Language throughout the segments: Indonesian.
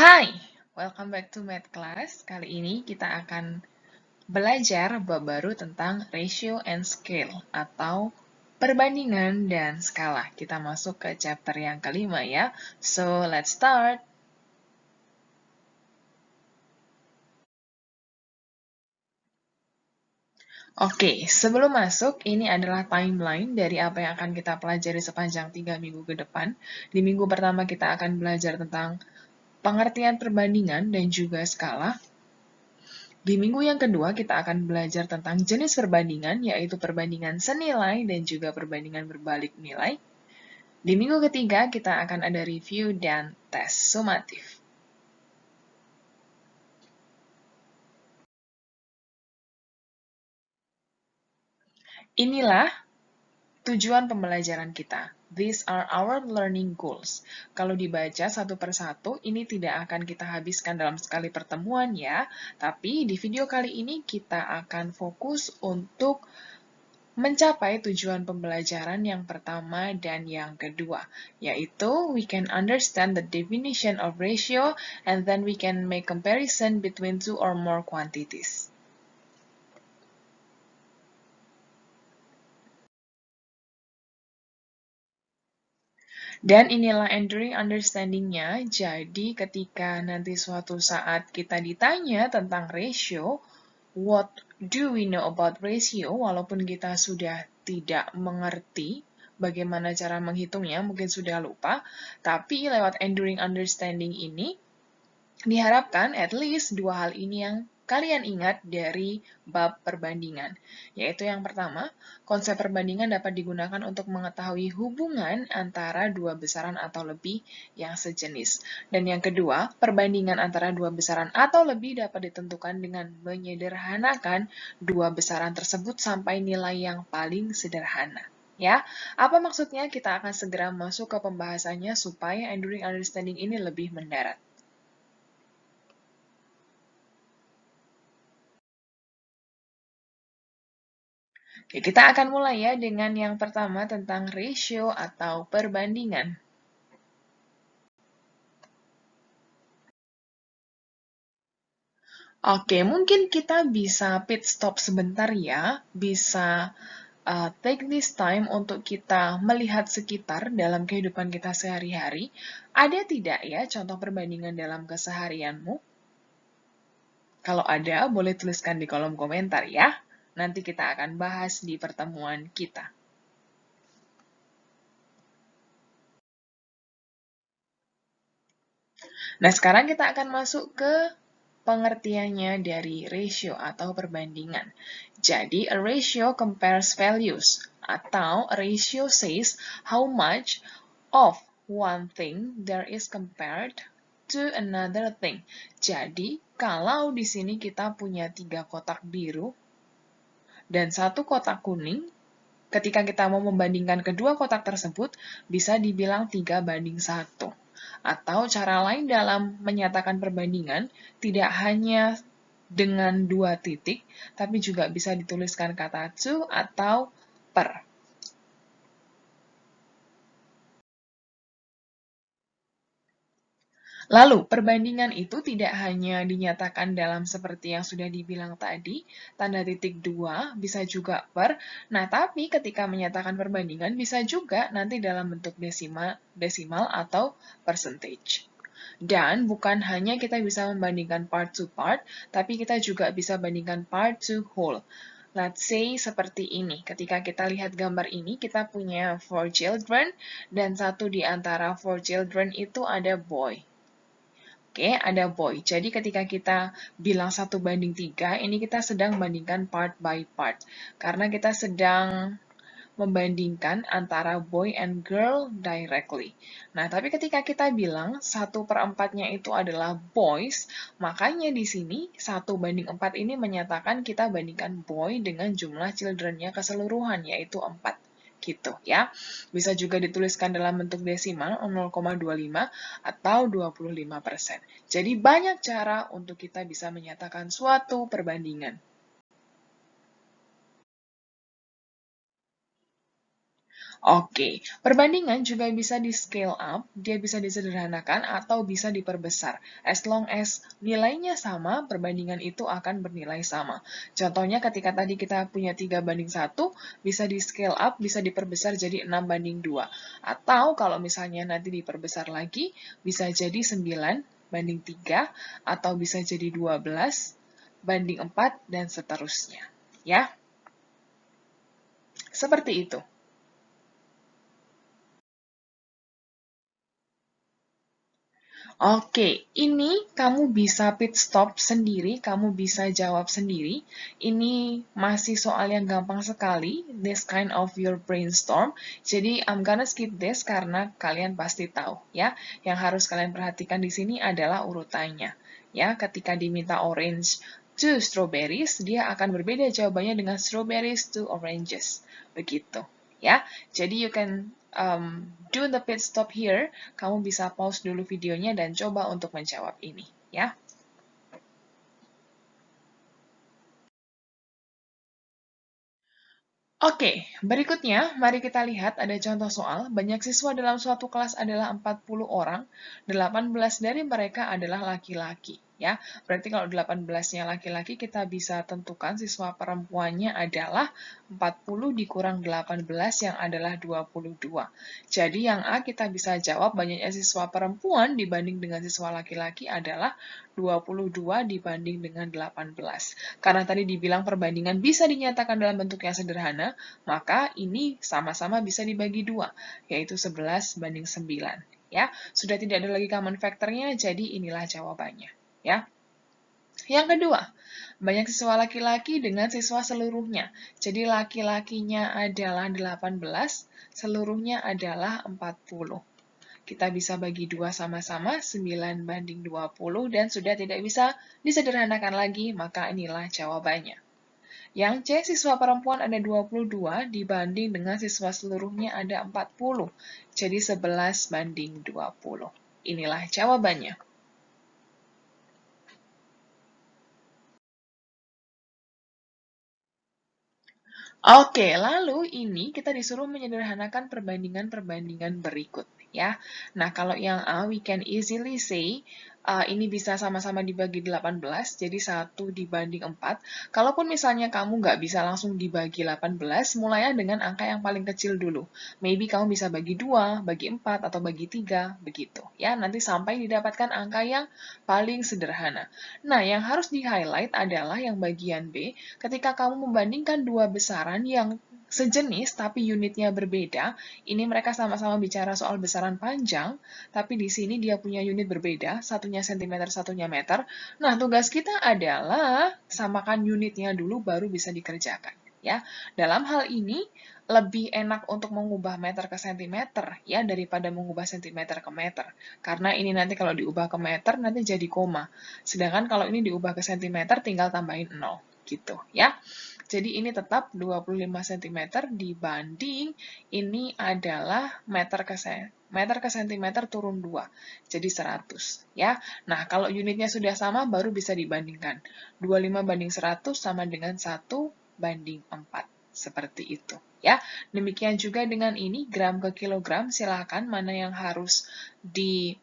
Hai, welcome back to Math Class. Kali ini kita akan belajar bab baru tentang ratio and scale atau perbandingan dan skala. Kita masuk ke chapter yang kelima ya. So, let's start. Oke, sebelum masuk, ini adalah timeline dari apa yang akan kita pelajari sepanjang 3 minggu ke depan. Di minggu pertama kita akan belajar tentang pengertian perbandingan dan juga skala. Di minggu yang kedua, kita akan belajar tentang jenis perbandingan, yaitu perbandingan senilai dan juga perbandingan berbalik nilai. Di minggu ketiga, kita akan ada review dan tes sumatif. Inilah tujuan pembelajaran kita. These are our learning goals. Kalau dibaca satu persatu, ini tidak akan kita habiskan dalam sekali pertemuan ya. Tapi di video kali ini kita akan fokus untuk mencapai tujuan pembelajaran yang pertama dan yang kedua, yaitu we can understand the definition of ratio and then we can make comparison between two or more quantities. Dan inilah enduring understanding-nya, jadi ketika nanti suatu saat kita ditanya tentang ratio, what do we know about ratio, walaupun kita sudah tidak mengerti bagaimana cara menghitungnya, mungkin sudah lupa, tapi lewat enduring understanding ini, diharapkan at least dua hal ini yang kalian ingat dari bab perbandingan, yaitu yang pertama, konsep perbandingan dapat digunakan untuk mengetahui hubungan antara dua besaran atau lebih yang sejenis. Dan yang kedua, perbandingan antara dua besaran atau lebih dapat ditentukan dengan menyederhanakan dua besaran tersebut sampai nilai yang paling sederhana. Ya, apa maksudnya? Kita akan segera masuk ke pembahasannya supaya enduring understanding ini lebih mendarat. Oke, kita akan mulai ya dengan yang pertama tentang ratio atau perbandingan. Oke, mungkin kita bisa pit stop sebentar ya, bisa take this time untuk kita melihat sekitar dalam kehidupan kita sehari-hari. Ada tidak ya contoh perbandingan dalam keseharianmu? Kalau ada, boleh tuliskan di kolom komentar ya. Nanti kita akan bahas di pertemuan kita. Nah, sekarang kita akan masuk ke pengertiannya dari ratio atau perbandingan. Jadi, a ratio compares values, atau a ratio says how much of one thing there is compared to another thing. Jadi, kalau di sini kita punya 3 kotak biru dan 1 kotak kuning, ketika kita mau membandingkan kedua kotak tersebut, bisa dibilang 3:1. Atau cara lain dalam menyatakan perbandingan, tidak hanya dengan 2 titik, tapi juga bisa dituliskan kata to atau per. Lalu, perbandingan itu tidak hanya dinyatakan dalam seperti yang sudah dibilang tadi, tanda titik 2, bisa juga per. Nah, tapi ketika menyatakan perbandingan bisa juga nanti dalam bentuk desimal atau percentage. Dan bukan hanya kita bisa membandingkan part to part, tapi kita juga bisa bandingkan part to whole. Let's say seperti ini. Ketika kita lihat gambar ini, kita punya 4 children, dan satu di antara 4 children itu ada boy. Oke, ada boy. Jadi ketika kita bilang 1:3, ini kita sedang bandingkan part by part. Karena kita sedang membandingkan antara boy and girl directly. Nah, tapi ketika kita bilang 1/4-nya itu adalah boys, makanya di sini 1:4 ini menyatakan kita bandingkan boy dengan jumlah children-nya keseluruhan, yaitu 4. Gitu ya. Bisa juga dituliskan dalam bentuk desimal 0,25 atau 25%. Jadi banyak cara untuk kita bisa menyatakan suatu perbandingan. Oke, perbandingan juga bisa di scale up, dia bisa disederhanakan atau bisa diperbesar. As long as nilainya sama, perbandingan itu akan bernilai sama. Contohnya ketika tadi kita punya 3:1, bisa di scale up, bisa diperbesar jadi 6:2. Atau kalau misalnya nanti diperbesar lagi, bisa jadi 9:3, atau bisa jadi 12:4, dan seterusnya. Ya, seperti itu. Oke, ini kamu bisa pit stop sendiri, kamu bisa jawab sendiri. Ini masih soal yang gampang sekali, this kind of your brainstorm. Jadi, I'm gonna skip this karena kalian pasti tahu, ya. Yang harus kalian perhatikan di sini adalah urutannya. Ya, ketika diminta orange to strawberries, dia akan berbeda jawabannya dengan strawberries to oranges. Begitu, ya. Jadi, you can do the pit stop here, kamu bisa pause dulu videonya dan coba untuk menjawab ini, ya. Oke, berikutnya mari kita lihat ada contoh soal. Banyak siswa dalam suatu kelas adalah 40 orang, 18 dari mereka adalah laki-laki. Ya, berarti kalau 18-nya laki-laki, kita bisa tentukan siswa perempuannya adalah 40 dikurang 18 yang adalah 22. Jadi yang A kita bisa jawab banyaknya siswa perempuan dibanding dengan siswa laki-laki adalah 22 dibanding dengan 18. Karena tadi dibilang perbandingan bisa dinyatakan dalam bentuk yang sederhana, maka ini sama-sama bisa dibagi dua, yaitu 11:9. Ya, sudah tidak ada lagi common factor-nya, jadi inilah jawabannya. Ya. Yang kedua, banyak siswa laki-laki dengan siswa seluruhnya. Jadi laki-lakinya adalah 18, seluruhnya adalah 40. Kita bisa bagi 2 sama-sama, 9:20, dan sudah tidak bisa disederhanakan lagi, maka inilah jawabannya. Yang C, siswa perempuan ada 22 dibanding dengan siswa seluruhnya ada 40. Jadi 11:20. Inilah jawabannya. Oke, lalu ini kita disuruh menyederhanakan perbandingan-perbandingan berikut, ya. Nah, kalau yang A, we can easily say, ini bisa sama-sama dibagi 18, jadi 1 dibanding 4. Kalaupun misalnya kamu nggak bisa langsung dibagi 18, mulainya dengan angka yang paling kecil dulu. Maybe kamu bisa bagi 2, bagi 4, atau bagi 3, begitu. Ya, nanti sampai didapatkan angka yang paling sederhana. Nah, yang harus di-highlight adalah yang bagian B, ketika kamu membandingkan dua besaran yang sejenis tapi unitnya berbeda, ini mereka sama-sama bicara soal besaran panjang, tapi di sini dia punya unit berbeda, satunya cm, satunya meter. Nah, tugas kita adalah samakan unitnya dulu baru bisa dikerjakan. Ya, dalam hal ini lebih enak untuk mengubah meter ke sentimeter ya daripada mengubah sentimeter ke meter. Karena ini nanti kalau diubah ke meter nanti jadi koma. Sedangkan kalau ini diubah ke sentimeter tinggal tambahin 0 gitu ya. Jadi ini tetap 25 cm dibanding ini adalah meter ke sentimeter turun 2, jadi 100 ya. Nah, kalau unitnya sudah sama baru bisa dibandingkan. 25/100 sama dengan 1/4. Seperti itu ya. Demikian juga dengan ini gram ke kilogram, silakan mana yang harus diubah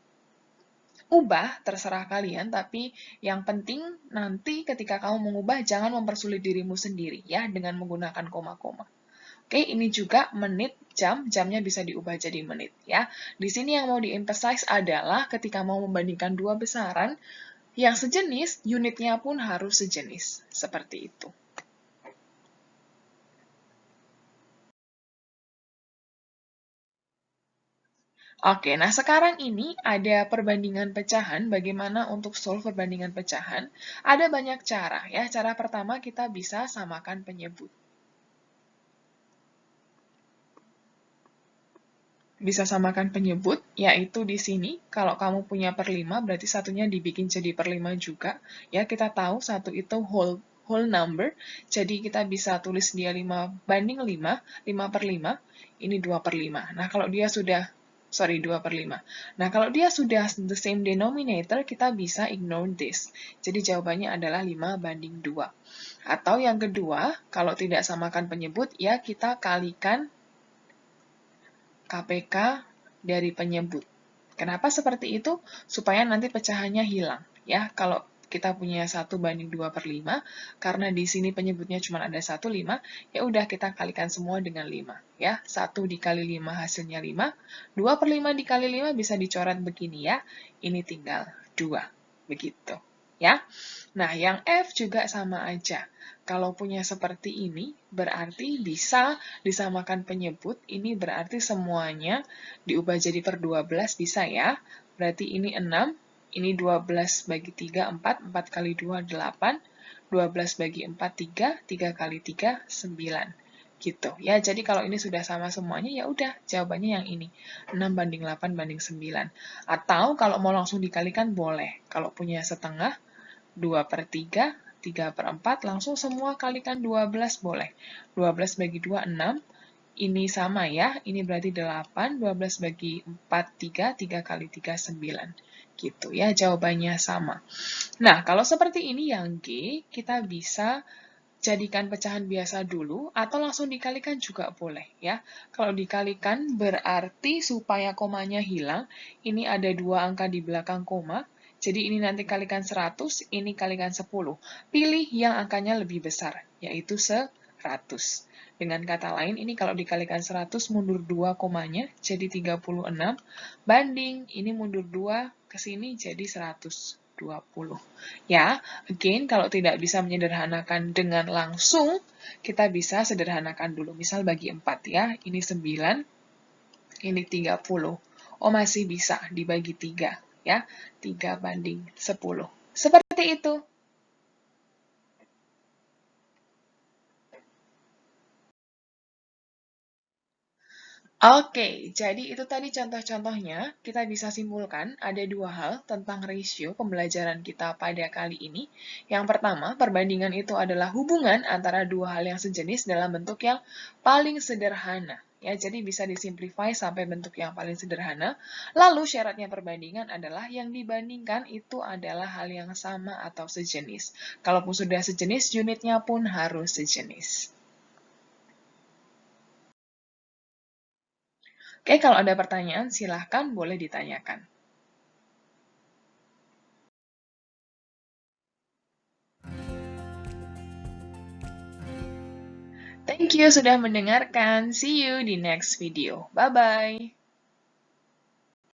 terserah kalian, tapi yang penting nanti ketika kamu mengubah jangan mempersulit dirimu sendiri ya dengan menggunakan koma-koma. Oke, ini juga menit, jam, jamnya bisa diubah jadi menit ya. Di sini yang mau di-emphasize adalah ketika mau membandingkan dua besaran yang sejenis, unitnya pun harus sejenis. Seperti itu. Oke, nah sekarang ini ada perbandingan pecahan. Bagaimana untuk solve perbandingan pecahan? Ada banyak cara ya. Cara pertama kita bisa samakan penyebut. Bisa samakan penyebut, yaitu di sini, kalau kamu punya per 5, berarti satunya dibikin jadi per 5 juga. Ya, kita tahu satu itu whole number, jadi kita bisa tulis dia 5/5, 5/5, ini 2/5. Nah, kalau dia sudah, 2/5. Nah, kalau dia sudah the same denominator, kita bisa ignore this. Jadi jawabannya adalah 5/2. Atau yang kedua, kalau tidak samakan penyebut, ya kita kalikan KPK dari penyebut. Kenapa seperti itu? Supaya nanti pecahannya hilang. Ya, kalau kita punya 1/2/5, karena di sini penyebutnya cuma ada 1, 5, ya udah kita kalikan semua dengan 5. Ya, 1 dikali 5 hasilnya 5, 2/5 dikali 5 bisa dicoret begini ya, ini tinggal 2. Begitu. Ya. Nah, yang F juga sama aja. Kalau punya seperti ini, berarti bisa disamakan penyebut, ini berarti semuanya diubah jadi per 12 bisa ya. Berarti ini 6, ini 12 bagi 3, 4, 4 kali 2, 8, 12 bagi 4, 3, 3 kali 3, 9. Gitu ya, jadi kalau ini sudah sama semuanya, ya udah jawabannya yang ini, 6/8/9. Atau kalau mau langsung dikalikan boleh, kalau punya setengah, 2/3, 3/4, langsung semua kalikan 12 boleh. 12 bagi 2, 6. Ini sama ya, ini berarti 8, 12 bagi 4, 3, 3 kali 3, 9. Gitu ya, jawabannya sama. Nah, kalau seperti ini yang G, kita bisa jadikan pecahan biasa dulu, atau langsung dikalikan juga boleh ya. Kalau dikalikan berarti supaya komanya hilang, ini ada 2 angka di belakang koma, jadi ini nanti kalikan 100, ini kalikan 10. Pilih yang angkanya lebih besar, yaitu 100. Dengan kata lain, ini kalau dikalikan 100 mundur 2 komanya, jadi 36, banding ini mundur 2 ke sini jadi 120. Ya, again, kalau tidak bisa menyederhanakan dengan langsung, kita bisa sederhanakan dulu. Misal bagi 4 ya, ini 9, ini 30. Oh, masih bisa dibagi 3 ya, 3/10. Seperti itu. Oke, jadi itu tadi contoh-contohnya. Kita bisa simpulkan ada 2 hal tentang rasio pembelajaran kita pada kali ini. Yang pertama, perbandingan itu adalah hubungan antara 2 hal yang sejenis dalam bentuk yang paling sederhana. Ya, jadi bisa disimplify sampai bentuk yang paling sederhana. Lalu syaratnya perbandingan adalah yang dibandingkan itu adalah hal yang sama atau sejenis. Kalaupun sudah sejenis, unitnya pun harus sejenis. Oke, kalau ada pertanyaan, silahkan boleh ditanyakan. Thank you sudah mendengarkan. See you di next video. Bye-bye.